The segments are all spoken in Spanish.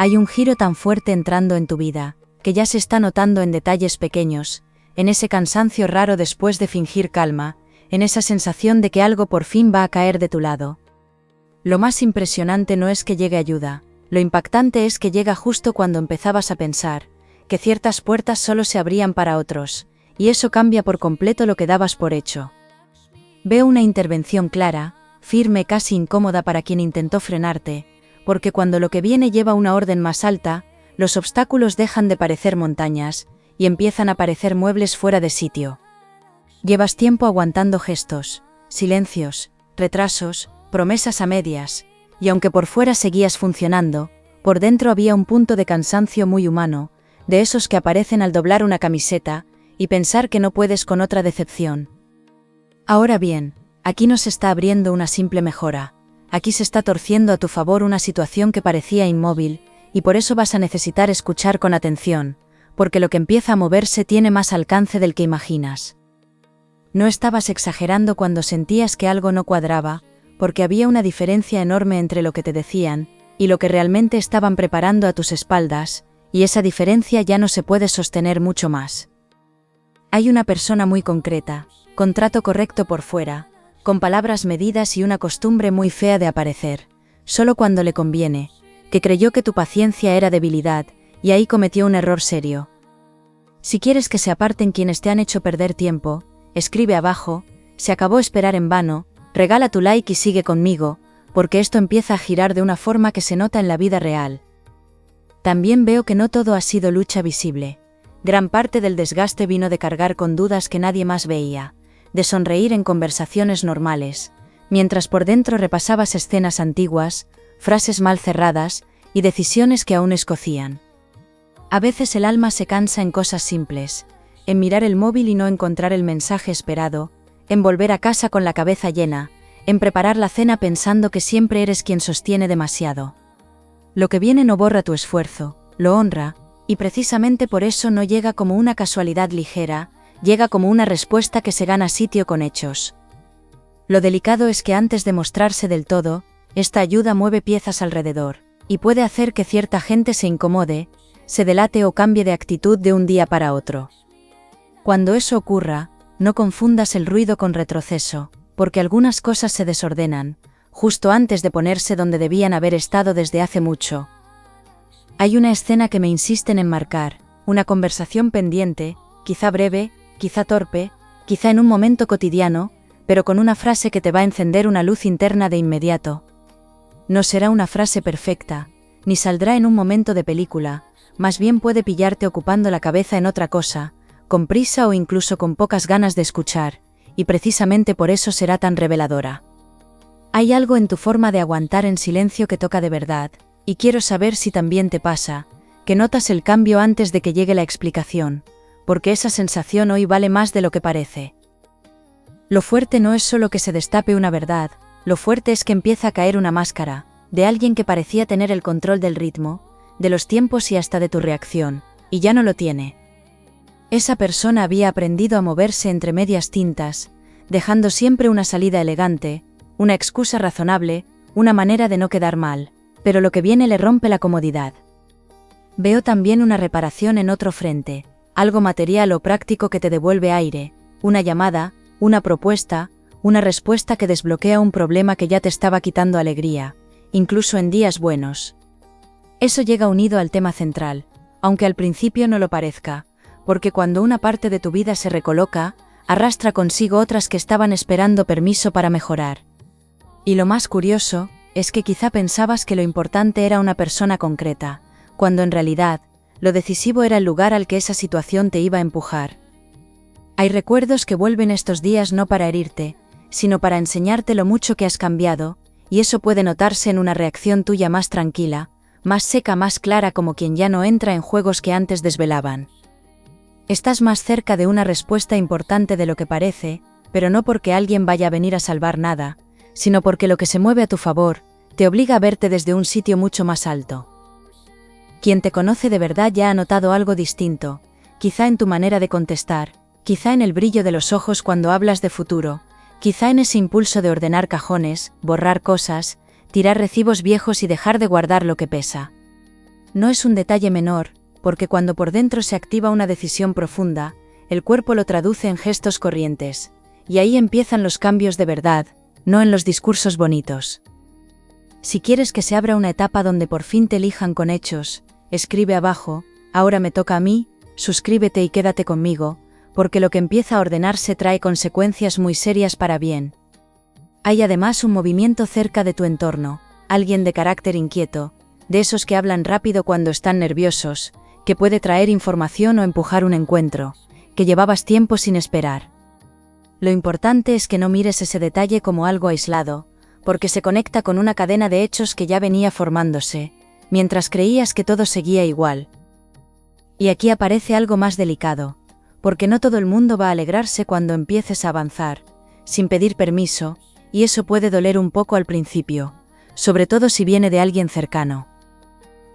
Hay un giro tan fuerte entrando en tu vida, que ya se está notando en detalles pequeños, en ese cansancio raro después de fingir calma, en esa sensación de que algo por fin va a caer de tu lado. Lo más impresionante no es que llegue ayuda, lo impactante es que llega justo cuando empezabas a pensar que ciertas puertas solo se abrían para otros, y eso cambia por completo lo que dabas por hecho. Veo una intervención clara, firme, casi incómoda para quien intentó frenarte, porque cuando lo que viene lleva una orden más alta, los obstáculos dejan de parecer montañas, y empiezan a parecer muebles fuera de sitio. Llevas tiempo aguantando gestos, silencios, retrasos, promesas a medias, y aunque por fuera seguías funcionando, por dentro había un punto de cansancio muy humano, de esos que aparecen al doblar una camiseta, y pensar que no puedes con otra decepción. Ahora bien, aquí no se está abriendo una simple mejora, aquí se está torciendo a tu favor una situación que parecía inmóvil, y por eso vas a necesitar escuchar con atención, porque lo que empieza a moverse tiene más alcance del que imaginas. No estabas exagerando cuando sentías que algo no cuadraba, porque había una diferencia enorme entre lo que te decían, y lo que realmente estaban preparando a tus espaldas, y esa diferencia ya no se puede sostener mucho más. Hay una persona muy concreta, con trato correcto por fuera, con palabras medidas y una costumbre muy fea de aparecer, solo cuando le conviene, que creyó que tu paciencia era debilidad, y ahí cometió un error serio. Si quieres que se aparten quienes te han hecho perder tiempo, escribe abajo, se acabó esperar en vano, regala tu like y sigue conmigo, porque esto empieza a girar de una forma que se nota en la vida real. También veo que no todo ha sido lucha visible. Gran parte del desgaste vino de cargar con dudas que nadie más veía, de sonreír en conversaciones normales, mientras por dentro repasabas escenas antiguas, frases mal cerradas y decisiones que aún escocían. A veces el alma se cansa en cosas simples, en mirar el móvil y no encontrar el mensaje esperado, en volver a casa con la cabeza llena, en preparar la cena pensando que siempre eres quien sostiene demasiado. Lo que viene no borra tu esfuerzo, lo honra, y precisamente por eso no llega como una casualidad ligera, llega como una respuesta que se gana sitio con hechos. Lo delicado es que antes de mostrarse del todo, esta ayuda mueve piezas alrededor, y puede hacer que cierta gente se incomode, se delate o cambie de actitud de un día para otro. Cuando eso ocurra, no confundas el ruido con retroceso, porque algunas cosas se desordenan, justo antes de ponerse donde debían haber estado desde hace mucho. Hay una escena que me insiste en enmarcar, una conversación pendiente, quizá breve, quizá torpe, quizá en un momento cotidiano, pero con una frase que te va a encender una luz interna de inmediato. No será una frase perfecta, ni saldrá en un momento de película, más bien puede pillarte ocupando la cabeza en otra cosa, con prisa o incluso con pocas ganas de escuchar, y precisamente por eso será tan reveladora. Hay algo en tu forma de aguantar en silencio que toca de verdad, y quiero saber si también te pasa, que notas el cambio antes de que llegue la explicación, porque esa sensación hoy vale más de lo que parece. Lo fuerte no es solo que se destape una verdad, lo fuerte es que empieza a caer una máscara, de alguien que parecía tener el control del ritmo, de los tiempos y hasta de tu reacción, y ya no lo tiene. Esa persona había aprendido a moverse entre medias tintas, dejando siempre una salida elegante, una excusa razonable, una manera de no quedar mal, pero lo que viene le rompe la comodidad. Veo también una reparación en otro frente, algo material o práctico que te devuelve aire, una llamada, una propuesta, una respuesta que desbloquea un problema que ya te estaba quitando alegría, incluso en días buenos. Eso llega unido al tema central, aunque al principio no lo parezca, porque cuando una parte de tu vida se recoloca, arrastra consigo otras que estaban esperando permiso para mejorar. Y lo más curioso, es que quizá pensabas que lo importante era una persona concreta, cuando en realidad, lo decisivo era el lugar al que esa situación te iba a empujar. Hay recuerdos que vuelven estos días no para herirte, sino para enseñarte lo mucho que has cambiado, y eso puede notarse en una reacción tuya más tranquila, más seca, más clara, como quien ya no entra en juegos que antes desvelaban. Estás más cerca de una respuesta importante de lo que parece, pero no porque alguien vaya a venir a salvar nada, sino porque lo que se mueve a tu favor, te obliga a verte desde un sitio mucho más alto. Quien te conoce de verdad ya ha notado algo distinto, quizá en tu manera de contestar, quizá en el brillo de los ojos cuando hablas de futuro, quizá en ese impulso de ordenar cajones, borrar cosas, tirar recibos viejos y dejar de guardar lo que pesa. No es un detalle menor, porque cuando por dentro se activa una decisión profunda, el cuerpo lo traduce en gestos corrientes, y ahí empiezan los cambios de verdad, no en los discursos bonitos. Si quieres que se abra una etapa donde por fin te elijan con hechos, escribe abajo: ahora me toca a mí, suscríbete y quédate conmigo, porque lo que empieza a ordenarse trae consecuencias muy serias para bien. Hay además un movimiento cerca de tu entorno, alguien de carácter inquieto, de esos que hablan rápido cuando están nerviosos, que puede traer información o empujar un encuentro, que llevabas tiempo sin esperar. Lo importante es que no mires ese detalle como algo aislado, porque se conecta con una cadena de hechos que ya venía formándose, mientras creías que todo seguía igual. Y aquí aparece algo más delicado, porque no todo el mundo va a alegrarse cuando empieces a avanzar, sin pedir permiso, y eso puede doler un poco al principio, sobre todo si viene de alguien cercano.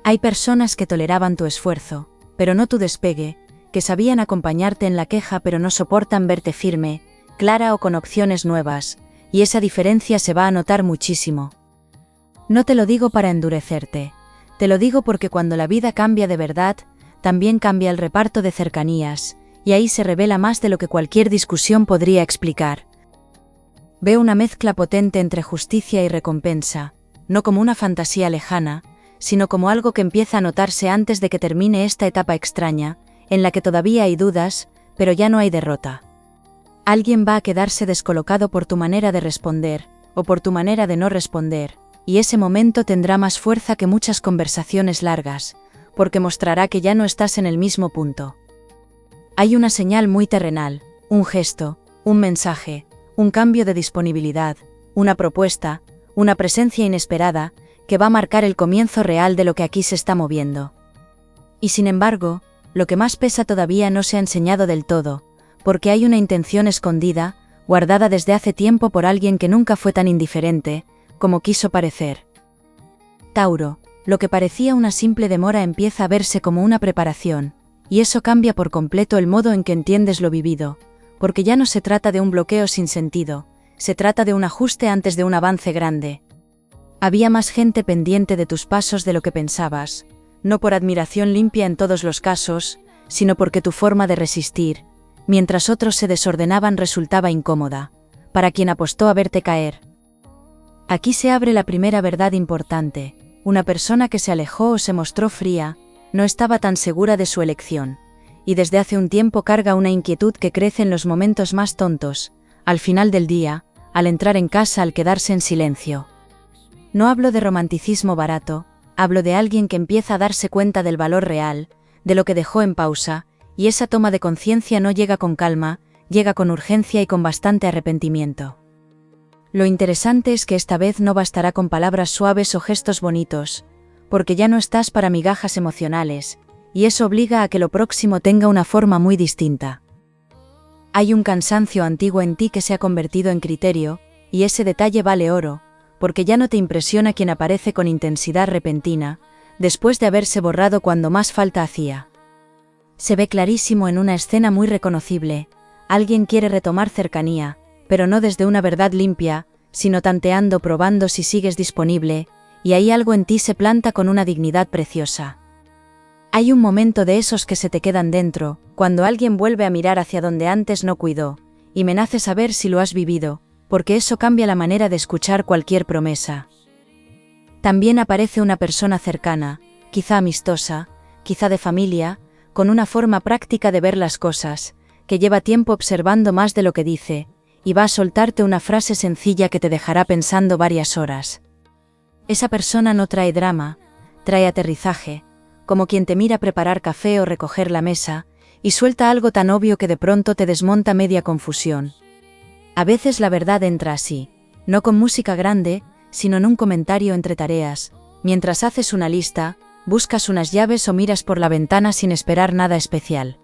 Hay personas que toleraban tu esfuerzo, pero no tu despegue, que sabían acompañarte en la queja pero no soportan verte firme, clara o con opciones nuevas, y esa diferencia se va a notar muchísimo. No te lo digo para endurecerte, te lo digo porque cuando la vida cambia de verdad, también cambia el reparto de cercanías, y ahí se revela más de lo que cualquier discusión podría explicar. Veo una mezcla potente entre justicia y recompensa, no como una fantasía lejana, sino como algo que empieza a notarse antes de que termine esta etapa extraña, en la que todavía hay dudas, pero ya no hay derrota. Alguien va a quedarse descolocado por tu manera de responder, o por tu manera de no responder, y ese momento tendrá más fuerza que muchas conversaciones largas, porque mostrará que ya no estás en el mismo punto. Hay una señal muy terrenal, un gesto, un mensaje, un cambio de disponibilidad, una propuesta, una presencia inesperada, que va a marcar el comienzo real de lo que aquí se está moviendo. Y sin embargo, lo que más pesa todavía no se ha enseñado del todo, porque hay una intención escondida, guardada desde hace tiempo por alguien que nunca fue tan indiferente, como quiso parecer. Tauro, lo que parecía una simple demora empieza a verse como una preparación, y eso cambia por completo el modo en que entiendes lo vivido, porque ya no se trata de un bloqueo sin sentido, se trata de un ajuste antes de un avance grande. Había más gente pendiente de tus pasos de lo que pensabas, no por admiración limpia en todos los casos, sino porque tu forma de resistir, mientras otros se desordenaban, resultaba incómoda, para quien apostó a verte caer. Aquí se abre la primera verdad importante: una persona que se alejó o se mostró fría, no estaba tan segura de su elección, y desde hace un tiempo carga una inquietud que crece en los momentos más tontos, al final del día, al entrar en casa, al quedarse en silencio. No hablo de romanticismo barato, hablo de alguien que empieza a darse cuenta del valor real, de lo que dejó en pausa, y esa toma de conciencia no llega con calma, llega con urgencia y con bastante arrepentimiento. Lo interesante es que esta vez no bastará con palabras suaves o gestos bonitos, porque ya no estás para migajas emocionales, y eso obliga a que lo próximo tenga una forma muy distinta. Hay un cansancio antiguo en ti que se ha convertido en criterio, y ese detalle vale oro, porque ya no te impresiona quien aparece con intensidad repentina, después de haberse borrado cuando más falta hacía. Se ve clarísimo en una escena muy reconocible: alguien quiere retomar cercanía, pero no desde una verdad limpia, sino tanteando, probando si sigues disponible, y ahí algo en ti se planta con una dignidad preciosa. Hay un momento de esos que se te quedan dentro, cuando alguien vuelve a mirar hacia donde antes no cuidó, y me nace saber si lo has vivido, porque eso cambia la manera de escuchar cualquier promesa. También aparece una persona cercana, quizá amistosa, quizá de familia, con una forma práctica de ver las cosas, que lleva tiempo observando más de lo que dice, y va a soltarte una frase sencilla que te dejará pensando varias horas. Esa persona no trae drama, trae aterrizaje, como quien te mira preparar café o recoger la mesa, y suelta algo tan obvio que de pronto te desmonta media confusión. A veces la verdad entra así, no con música grande, sino en un comentario entre tareas, mientras haces una lista, buscas unas llaves o miras por la ventana sin esperar nada especial.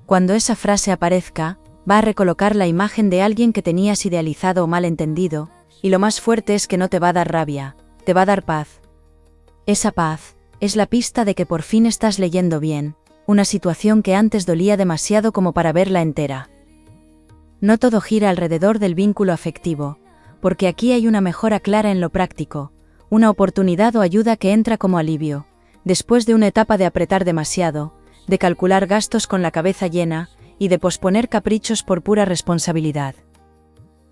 Cuando esa frase aparezca, va a recolocar la imagen de alguien que tenías idealizado o mal entendido, y lo más fuerte es que no te va a dar rabia, te va a dar paz. Esa paz es la pista de que por fin estás leyendo bien, una situación que antes dolía demasiado como para verla entera. No todo gira alrededor del vínculo afectivo, porque aquí hay una mejora clara en lo práctico, una oportunidad o ayuda que entra como alivio, después de una etapa de apretar demasiado, de calcular gastos con la cabeza llena y de posponer caprichos por pura responsabilidad.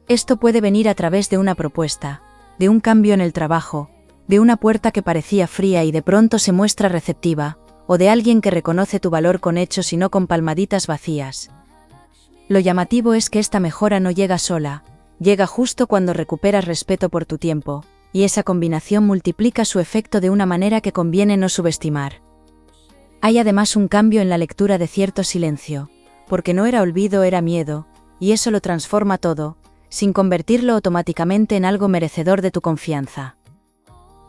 Esto puede venir a través de una propuesta, de un cambio en el trabajo, de una puerta que parecía fría y de pronto se muestra receptiva, o de alguien que reconoce tu valor con hechos y no con palmaditas vacías. Lo llamativo es que esta mejora no llega sola, llega justo cuando recuperas respeto por tu tiempo, y esa combinación multiplica su efecto de una manera que conviene no subestimar. Hay además un cambio en la lectura de cierto silencio, porque no era olvido, era miedo, y eso lo transforma todo, sin convertirlo automáticamente en algo merecedor de tu confianza.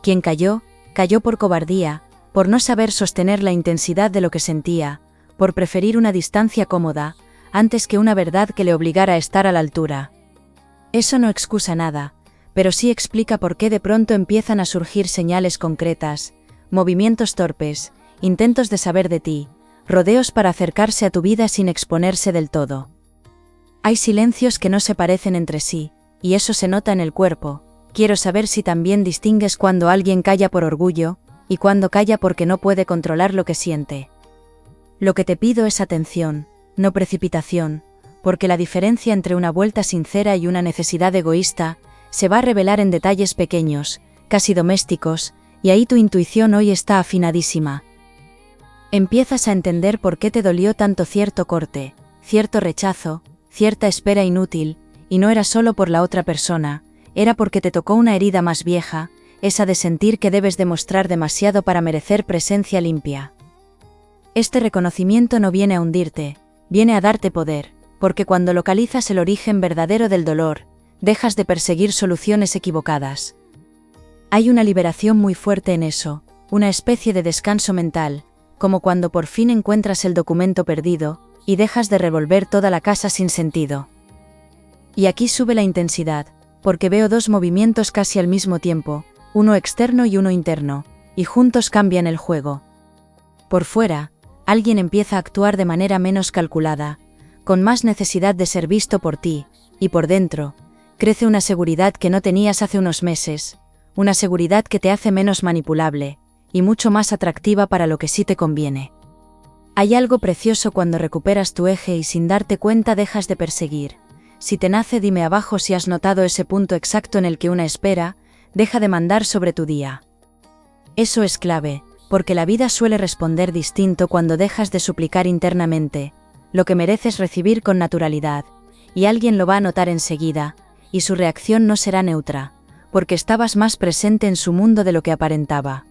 Quien cayó, cayó por cobardía, por no saber sostener la intensidad de lo que sentía, por preferir una distancia cómoda, antes que una verdad que le obligara a estar a la altura. Eso no excusa nada, pero sí explica por qué de pronto empiezan a surgir señales concretas, movimientos torpes, intentos de saber de ti, rodeos para acercarse a tu vida sin exponerse del todo. Hay silencios que no se parecen entre sí, y eso se nota en el cuerpo. Quiero saber si también distingues cuando alguien calla por orgullo, y cuando calla porque no puede controlar lo que siente. Lo que te pido es atención, no precipitación, porque la diferencia entre una vuelta sincera y una necesidad egoísta se va a revelar en detalles pequeños, casi domésticos, y ahí tu intuición hoy está afinadísima. Empiezas a entender por qué te dolió tanto cierto corte, cierto rechazo, cierta espera inútil, y no era solo por la otra persona, era porque te tocó una herida más vieja, esa de sentir que debes demostrar demasiado para merecer presencia limpia. Este reconocimiento no viene a hundirte, viene a darte poder, porque cuando localizas el origen verdadero del dolor, dejas de perseguir soluciones equivocadas. Hay una liberación muy fuerte en eso, una especie de descanso mental, como cuando por fin encuentras el documento perdido, y dejas de revolver toda la casa sin sentido. Y aquí sube la intensidad, porque veo dos movimientos casi al mismo tiempo, uno externo y uno interno, y juntos cambian el juego. Por fuera, alguien empieza a actuar de manera menos calculada, con más necesidad de ser visto por ti, y por dentro, crece una seguridad que no tenías hace unos meses, una seguridad que te hace menos manipulable, y mucho más atractiva para lo que sí te conviene. Hay algo precioso cuando recuperas tu eje y sin darte cuenta dejas de perseguir. Si te nace, dime abajo si has notado ese punto exacto en el que una espera, deja de mandar sobre tu día. Eso es clave, porque la vida suele responder distinto cuando dejas de suplicar internamente, lo que mereces recibir con naturalidad, y alguien lo va a notar enseguida, y su reacción no será neutra, porque estabas más presente en su mundo de lo que aparentaba.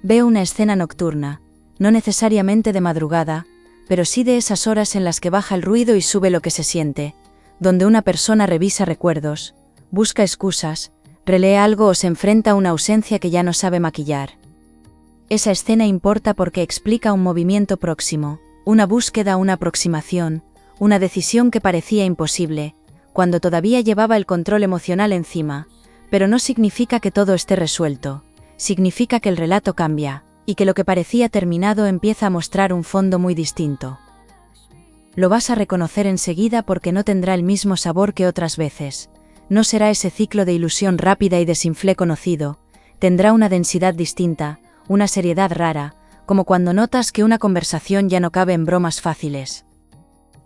Veo una escena nocturna, no necesariamente de madrugada, pero sí de esas horas en las que baja el ruido y sube lo que se siente, donde una persona revisa recuerdos, busca excusas, relee algo o se enfrenta a una ausencia que ya no sabe maquillar. Esa escena importa porque explica un movimiento próximo, una búsqueda, una aproximación, una decisión que parecía imposible, cuando todavía llevaba el control emocional encima, pero no significa que todo esté resuelto, significa que el relato cambia, y que lo que parecía terminado empieza a mostrar un fondo muy distinto. Lo vas a reconocer enseguida porque no tendrá el mismo sabor que otras veces. No será ese ciclo de ilusión rápida y desinflé conocido, tendrá una densidad distinta, una seriedad rara, como cuando notas que una conversación ya no cabe en bromas fáciles.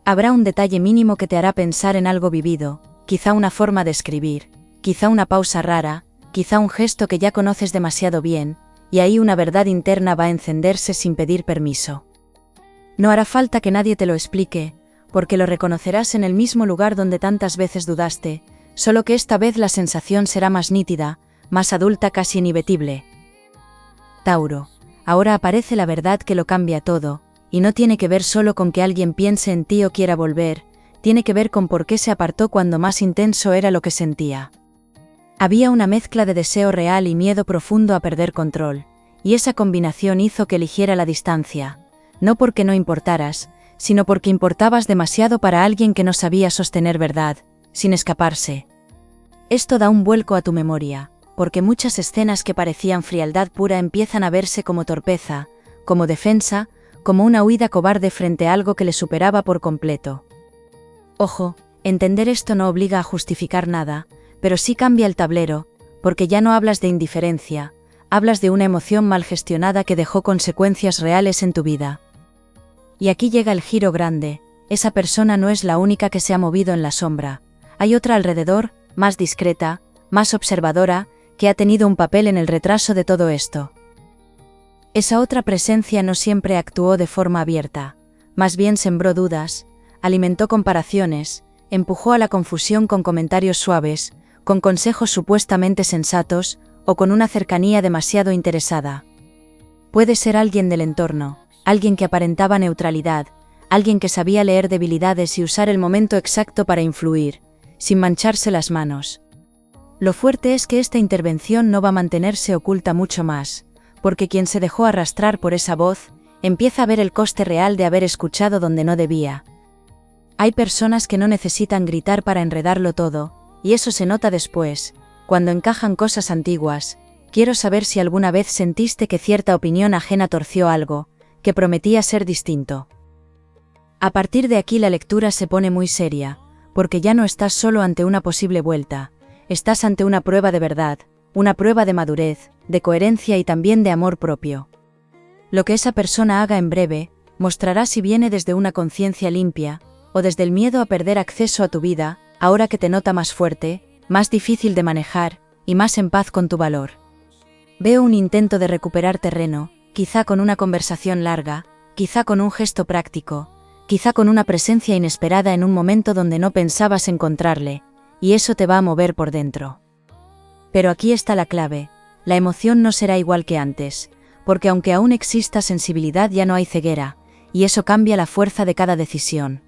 Habrá un detalle mínimo que te hará pensar en algo vivido, quizá una forma de escribir, quizá una pausa rara, quizá un gesto que ya conoces demasiado bien, y ahí una verdad interna va a encenderse sin pedir permiso. No hará falta que nadie te lo explique, porque lo reconocerás en el mismo lugar donde tantas veces dudaste, solo que esta vez la sensación será más nítida, más adulta, casi inibetible. Tauro, ahora aparece la verdad que lo cambia todo, y no tiene que ver solo con que alguien piense en ti o quiera volver, tiene que ver con por qué se apartó cuando más intenso era lo que sentía. Había una mezcla de deseo real y miedo profundo a perder control, y esa combinación hizo que eligiera la distancia, no porque no importaras, sino porque importabas demasiado para alguien que no sabía sostener verdad, sin escaparse. Esto da un vuelco a tu memoria, porque muchas escenas que parecían frialdad pura empiezan a verse como torpeza, como defensa, como una huida cobarde frente a algo que le superaba por completo. Ojo, entender esto no obliga a justificar nada, pero sí cambia el tablero, porque ya no hablas de indiferencia, hablas de una emoción mal gestionada que dejó consecuencias reales en tu vida. Y aquí llega el giro grande, esa persona no es la única que se ha movido en la sombra. Hay otra alrededor, más discreta, más observadora, que ha tenido un papel en el retraso de todo esto. Esa otra presencia no siempre actuó de forma abierta, más bien sembró dudas, alimentó comparaciones, empujó a la confusión con comentarios suaves, con consejos supuestamente sensatos, o con una cercanía demasiado interesada. Puede ser alguien del entorno, alguien que aparentaba neutralidad, alguien que sabía leer debilidades y usar el momento exacto para influir, sin mancharse las manos. Lo fuerte es que esta intervención no va a mantenerse oculta mucho más, porque quien se dejó arrastrar por esa voz, empieza a ver el coste real de haber escuchado donde no debía. Hay personas que no necesitan gritar para enredarlo todo, y eso se nota después, cuando encajan cosas antiguas. Quiero saber si alguna vez sentiste que cierta opinión ajena torció algo, que prometía ser distinto. A partir de aquí la lectura se pone muy seria, porque ya no estás solo ante una posible vuelta, estás ante una prueba de verdad, una prueba de madurez, de coherencia y también de amor propio. Lo que esa persona haga en breve, mostrará si viene desde una conciencia limpia, o desde el miedo a perder acceso a tu vida, ahora que te nota más fuerte, más difícil de manejar, y más en paz con tu valor. Veo un intento de recuperar terreno, quizá con una conversación larga, quizá con un gesto práctico, quizá con una presencia inesperada en un momento donde no pensabas encontrarle, y eso te va a mover por dentro. Pero aquí está la clave, la emoción no será igual que antes, porque aunque aún exista sensibilidad ya no hay ceguera, y eso cambia la fuerza de cada decisión.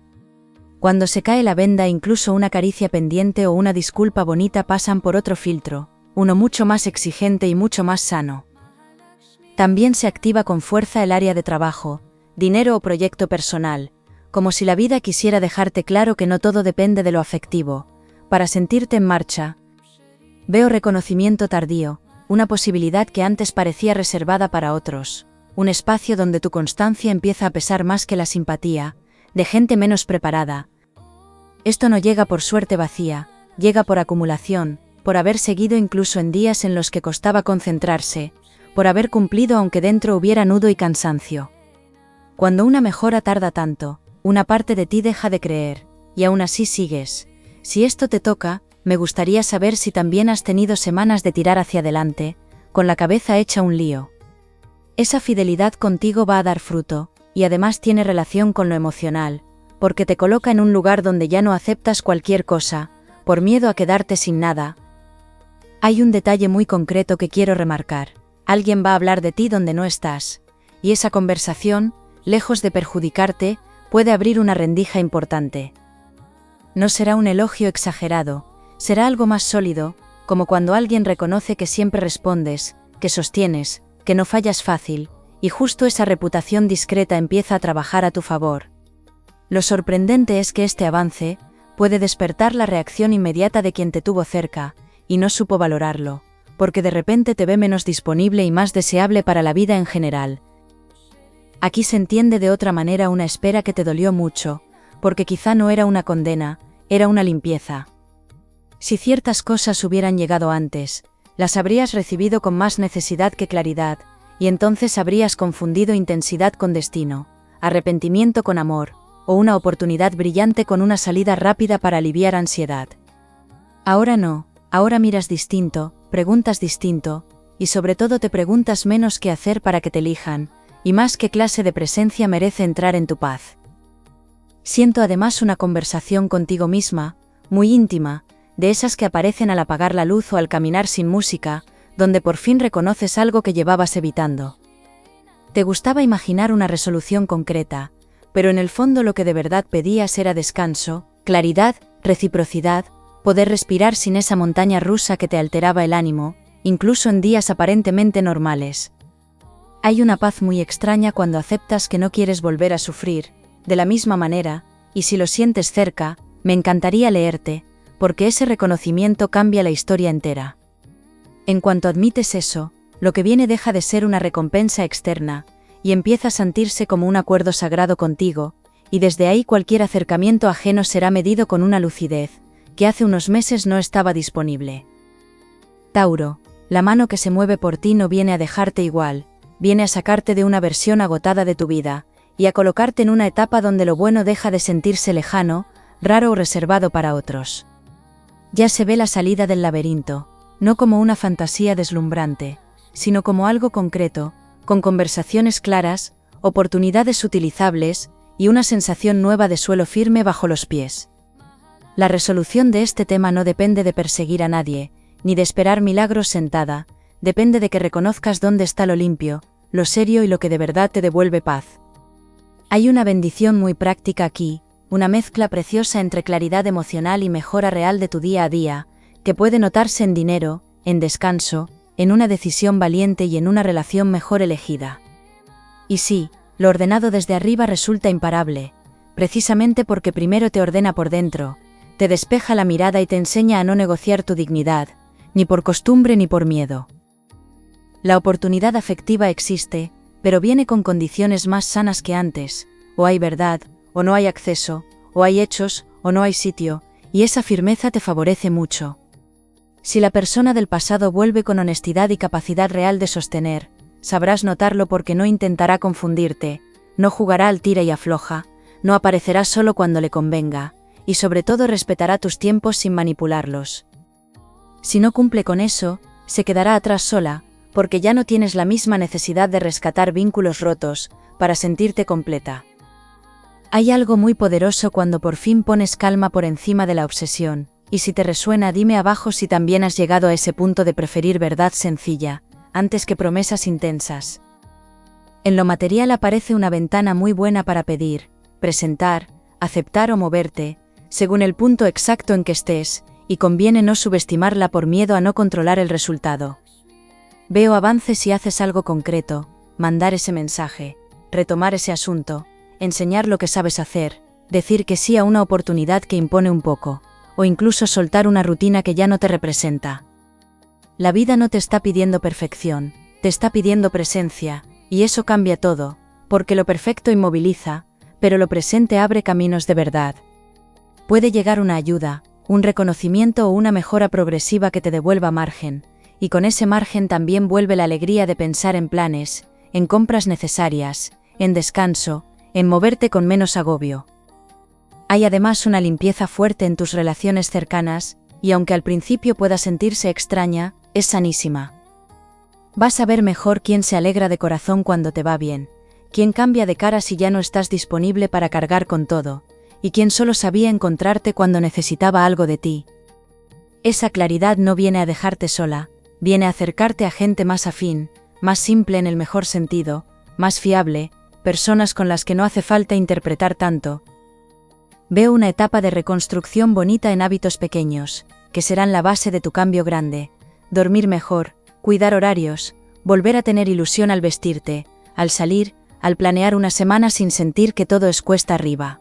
Cuando se cae la venda incluso una caricia pendiente o una disculpa bonita pasan por otro filtro, uno mucho más exigente y mucho más sano. También se activa con fuerza el área de trabajo, dinero o proyecto personal, como si la vida quisiera dejarte claro que no todo depende de lo afectivo, para sentirte en marcha. Veo reconocimiento tardío, una posibilidad que antes parecía reservada para otros, un espacio donde tu constancia empieza a pesar más que la simpatía, de gente menos preparada. Esto no llega por suerte vacía, llega por acumulación, por haber seguido incluso en días en los que costaba concentrarse, por haber cumplido aunque dentro hubiera nudo y cansancio. Cuando una mejora tarda tanto, una parte de ti deja de creer, y aún así sigues. Si esto te toca, me gustaría saber si también has tenido semanas de tirar hacia adelante, con la cabeza hecha un lío. Esa fidelidad contigo va a dar fruto, y además tiene relación con lo emocional, porque te coloca en un lugar donde ya no aceptas cualquier cosa, por miedo a quedarte sin nada. Hay un detalle muy concreto que quiero remarcar. Alguien va a hablar de ti donde no estás, y esa conversación, lejos de perjudicarte, puede abrir una rendija importante. No será un elogio exagerado, será algo más sólido, como cuando alguien reconoce que siempre respondes, que sostienes, que no fallas fácil, y justo esa reputación discreta empieza a trabajar a tu favor. Lo sorprendente es que este avance puede despertar la reacción inmediata de quien te tuvo cerca, y no supo valorarlo, porque de repente te ve menos disponible y más deseable para la vida en general. Aquí se entiende de otra manera una espera que te dolió mucho, porque quizá no era una condena, era una limpieza. Si ciertas cosas hubieran llegado antes, las habrías recibido con más necesidad que claridad, y entonces habrías confundido intensidad con destino, arrepentimiento con amor, o una oportunidad brillante con una salida rápida para aliviar ansiedad. Ahora no, ahora miras distinto, preguntas distinto, y sobre todo te preguntas menos qué hacer para que te elijan, y más qué clase de presencia merece entrar en tu paz. Siento además una conversación contigo misma, muy íntima, de esas que aparecen al apagar la luz o al caminar sin música, donde por fin reconoces algo que llevabas evitando. Te gustaba imaginar una resolución concreta, pero en el fondo lo que de verdad pedías era descanso, claridad, reciprocidad, poder respirar sin esa montaña rusa que te alteraba el ánimo, incluso en días aparentemente normales. Hay una paz muy extraña cuando aceptas que no quieres volver a sufrir, de la misma manera, y si lo sientes cerca, me encantaría leerte, porque ese reconocimiento cambia la historia entera. En cuanto admites eso, lo que viene deja de ser una recompensa externa, y empieza a sentirse como un acuerdo sagrado contigo, y desde ahí cualquier acercamiento ajeno será medido con una lucidez, que hace unos meses no estaba disponible. Tauro, La mano que se mueve por ti no viene a dejarte igual, viene a sacarte de una versión agotada de tu vida, y a colocarte en una etapa donde lo bueno deja de sentirse lejano, raro o reservado para otros. Ya se ve la salida del laberinto, no como una fantasía deslumbrante, sino como algo concreto, con conversaciones claras, oportunidades utilizables, y una sensación nueva de suelo firme bajo los pies. La resolución de este tema no depende de perseguir a nadie, ni de esperar milagros sentada, depende de que reconozcas dónde está lo limpio, lo serio y lo que de verdad te devuelve paz. Hay una bendición muy práctica aquí, una mezcla preciosa entre claridad emocional y mejora real de tu día a día, que puede notarse en dinero, en descanso, en una decisión valiente y en una relación mejor elegida. Y sí, lo ordenado desde arriba resulta imparable, precisamente porque primero te ordena por dentro, te despeja la mirada y te enseña a no negociar tu dignidad, ni por costumbre ni por miedo. La oportunidad afectiva existe, pero viene con condiciones más sanas que antes, o hay verdad, o no hay acceso, o hay hechos, o no hay sitio, y esa firmeza te favorece mucho. Si la persona del pasado vuelve con honestidad y capacidad real de sostener, sabrás notarlo porque no intentará confundirte, no jugará al tira y afloja, no aparecerá solo cuando le convenga, y sobre todo respetará tus tiempos sin manipularlos. Si no cumple con eso, se quedará atrás sola, porque ya no tienes la misma necesidad de rescatar vínculos rotos, para sentirte completa. Hay algo muy poderoso cuando por fin pones calma por encima de la obsesión, y si te resuena dime abajo si también has llegado a ese punto de preferir verdad sencilla, antes que promesas intensas. En lo material aparece una ventana muy buena para pedir, presentar, aceptar o moverte, según el punto exacto en que estés, y conviene no subestimarla por miedo a no controlar el resultado. Veo avances si haces algo concreto, mandar ese mensaje, retomar ese asunto, enseñar lo que sabes hacer, decir que sí a una oportunidad que impone un poco, o incluso soltar una rutina que ya no te representa. La vida no te está pidiendo perfección, te está pidiendo presencia, y eso cambia todo, porque lo perfecto inmoviliza, pero lo presente abre caminos de verdad. Puede llegar una ayuda, un reconocimiento o una mejora progresiva que te devuelva margen, y con ese margen también vuelve la alegría de pensar en planes, en compras necesarias, en descanso, en moverte con menos agobio. Hay además una limpieza fuerte en tus relaciones cercanas, y aunque al principio pueda sentirse extraña, es sanísima. Vas a ver mejor quién se alegra de corazón cuando te va bien, quién cambia de cara si ya no estás disponible para cargar con todo, y quién solo sabía encontrarte cuando necesitaba algo de ti. Esa claridad no viene a dejarte sola, viene a acercarte a gente más afín, más simple en el mejor sentido, más fiable, personas con las que no hace falta interpretar tanto. Veo una etapa de reconstrucción bonita en hábitos pequeños, que serán la base de tu cambio grande. Dormir mejor, cuidar horarios, volver a tener ilusión al vestirte, al salir, al planear una semana sin sentir que todo es cuesta arriba.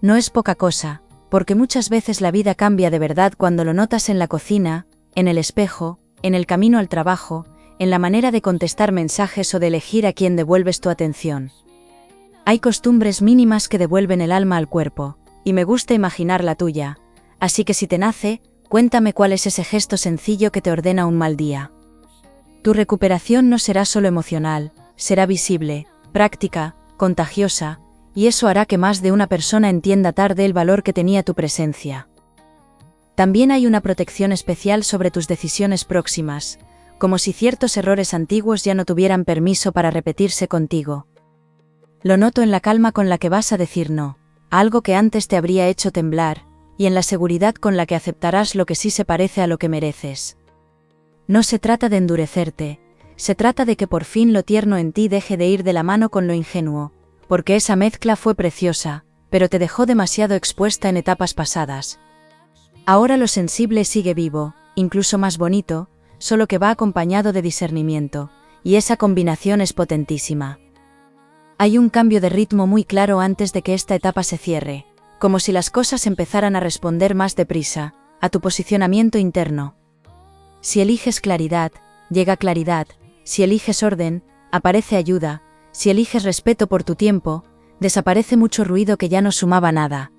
No es poca cosa, porque muchas veces la vida cambia de verdad cuando lo notas en la cocina, en el espejo, en el camino al trabajo, en la manera de contestar mensajes o de elegir a quién devuelves tu atención. Hay costumbres mínimas que devuelven el alma al cuerpo, y me gusta imaginar la tuya, así que si te nace, cuéntame cuál es ese gesto sencillo que te ordena un mal día. Tu recuperación no será solo emocional, será visible, práctica, contagiosa, y eso hará que más de una persona entienda tarde el valor que tenía tu presencia. También hay una protección especial sobre tus decisiones próximas, como si ciertos errores antiguos ya no tuvieran permiso para repetirse contigo. Lo noto en la calma con la que vas a decir no, a algo que antes te habría hecho temblar, y en la seguridad con la que aceptarás lo que sí se parece a lo que mereces. No se trata de endurecerte, se trata de que por fin lo tierno en ti deje de ir de la mano con lo ingenuo, porque esa mezcla fue preciosa, pero te dejó demasiado expuesta en etapas pasadas. Ahora lo sensible sigue vivo, incluso más bonito, solo que va acompañado de discernimiento, y esa combinación es potentísima. Hay un cambio de ritmo muy claro antes de que esta etapa se cierre, como si las cosas empezaran a responder más deprisa, a tu posicionamiento interno. Si eliges claridad, llega claridad, si eliges orden, aparece ayuda, si eliges respeto por tu tiempo, desaparece mucho ruido que ya no sumaba nada.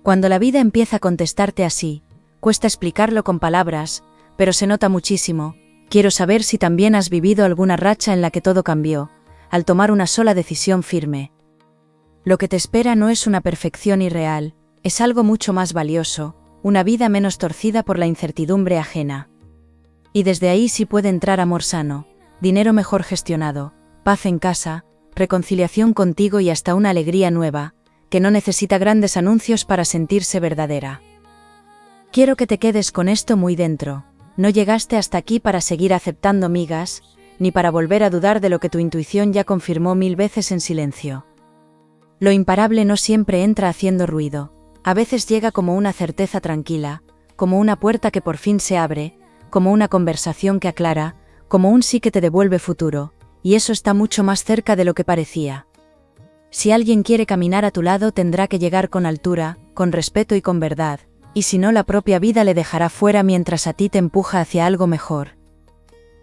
Cuando la vida empieza a contestarte así, cuesta explicarlo con palabras, pero se nota muchísimo, Quiero saber si también has vivido alguna racha en la que todo cambió, al tomar una sola decisión firme. Lo que te espera no es una perfección irreal, es algo mucho más valioso, una vida menos torcida por la incertidumbre ajena. Y desde ahí sí puede entrar amor sano, dinero mejor gestionado, paz en casa, reconciliación contigo y hasta una alegría nueva, que no necesita grandes anuncios para sentirse verdadera. Quiero que te quedes con esto muy dentro. No llegaste hasta aquí para seguir aceptando migas, ni para volver a dudar de lo que tu intuición ya confirmó 1000 veces en silencio. Lo imparable no siempre entra haciendo ruido, a veces llega como una certeza tranquila, como una puerta que por fin se abre, como una conversación que aclara, como un sí que te devuelve futuro, y eso está mucho más cerca de lo que parecía. Si alguien quiere caminar a tu lado tendrá que llegar con altura, con respeto y con verdad, y si no la propia vida le dejará fuera mientras a ti te empuja hacia algo mejor.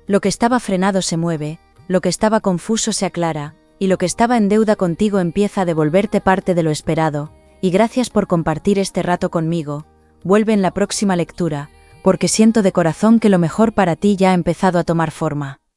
Lo que estaba frenado se mueve, lo que estaba confuso se aclara, y lo que estaba en deuda contigo empieza a devolverte parte de lo esperado, y gracias por compartir este rato conmigo. Vuelve en la próxima lectura, porque siento de corazón que lo mejor para ti ya ha empezado a tomar forma.